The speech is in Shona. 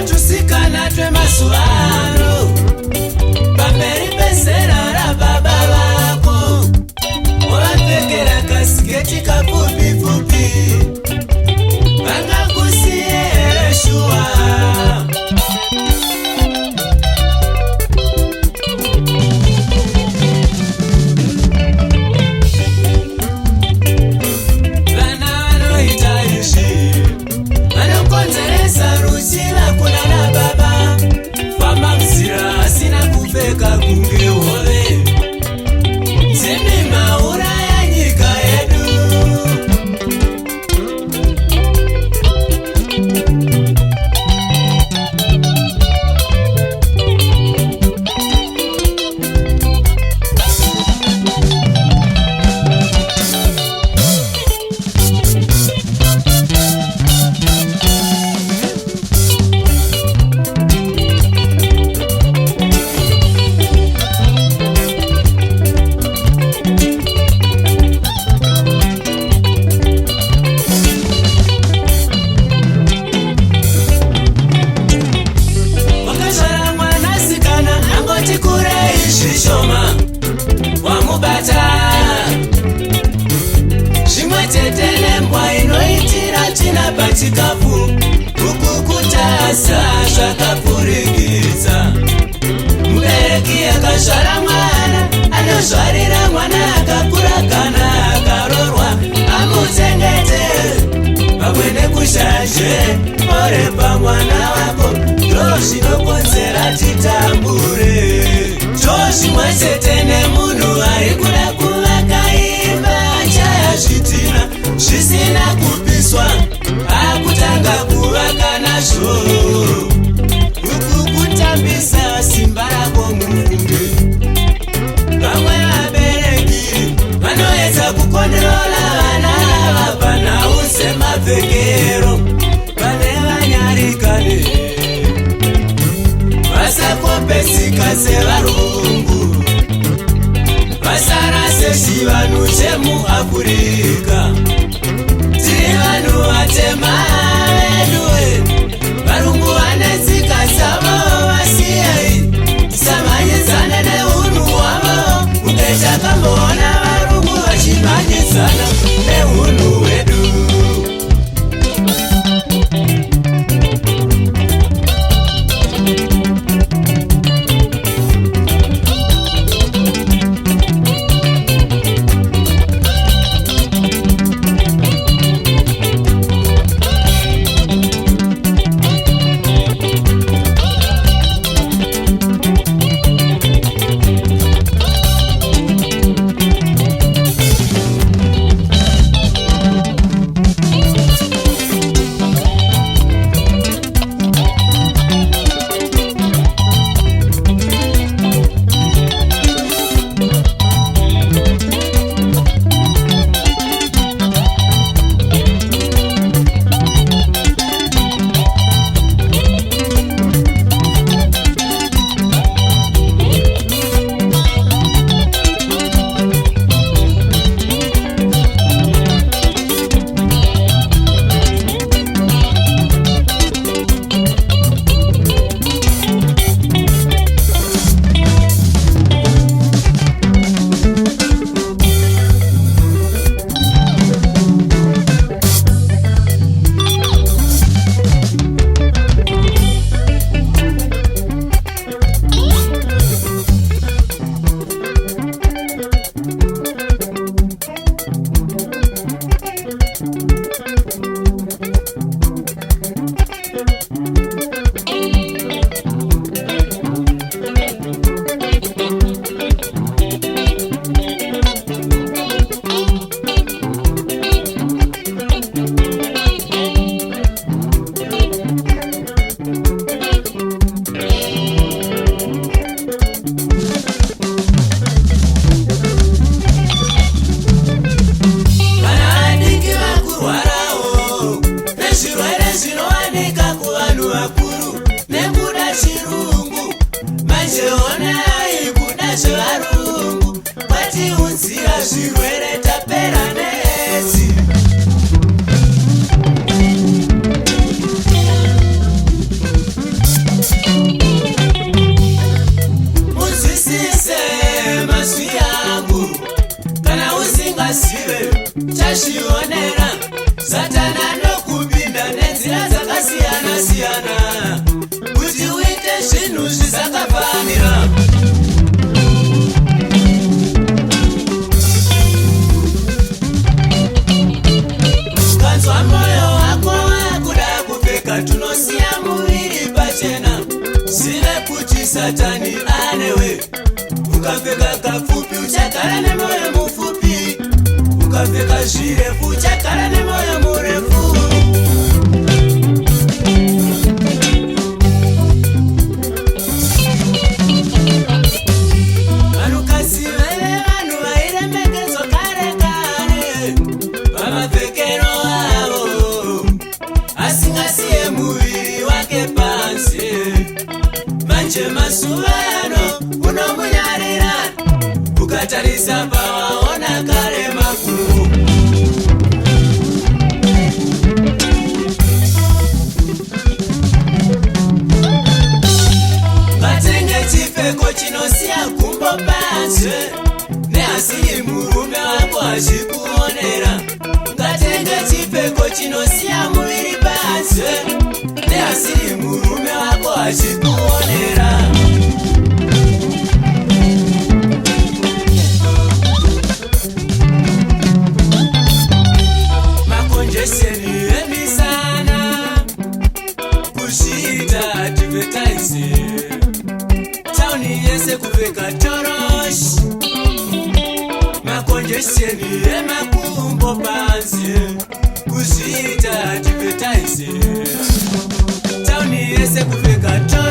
tusikana twemazuano pamberi pezera rababa vako wavapfekera kasiketi kapfupi-pfupi vangakusiye here shuwa vana vanoita izvi vanokonzeresa ruchiva kuna nababa famba mzira asina kupfeka kunge hove dzimi maura ya nyika yedu shoma wamubata zvimwe chete nembwa inoitira china pachikafu kukukutasa zvakapfurikidza mubereki akazvara mwana anozvarira mwana akakura kana akarorwa amutsengete pamwe nekushanje orepa mwana wako ndozvinokonzera titambure zvimwe chete nemunhu ari kuda kuvaka imba chaya zvidhina zvisina kupiswa akutanga kuvaka nazvo uku kutambisa simba rako mufunge vamwe vabereki vanoedza kukonderola vana ava panhau semapfekero vane vanyarikane vasakopesika sevarungu vasara sechivanhu chemuafurika tiri vanhu vatema veduwe varungu vane tsika dzavo vasiyei tisamhanyidzane neunhu hwavo kunge takamboona varungu vachimhanyidzana neunhu hwedu chashionera Satana nokupinda nenzira dzakasiyana siyana kuti uite zvinhu zvisakafanira. Ukanzwa moyo wako wakuda kupfeka tunosiya muviri pachena, zive kuti Satani anewe. Ukapfeka kapfupi uchagara nemoyo mupfupi, ukapfeka zvirefu uchagara nemoyo murefu. Vanhukadzi veve vanhu vairemekedzwa kare kare pamapfekero avo, asingasiye muviri wake panze. Manje mazuva ano unomunyarira, ukatarisa pawaona kare makuru. Ngatenge chipfeko chinosiya gumbo panze, neasiri murume wako achikuonera. Ngatenge chipfeko chinosiya muviri panze, neasiri murume wako achikuonera. Makonjesheni emisana kuzviita advertise, tauni yese kupfeka toroshi. Makonjesheni emakumbo panze kuzviita advertise, tauni yese kupfeka toroshi.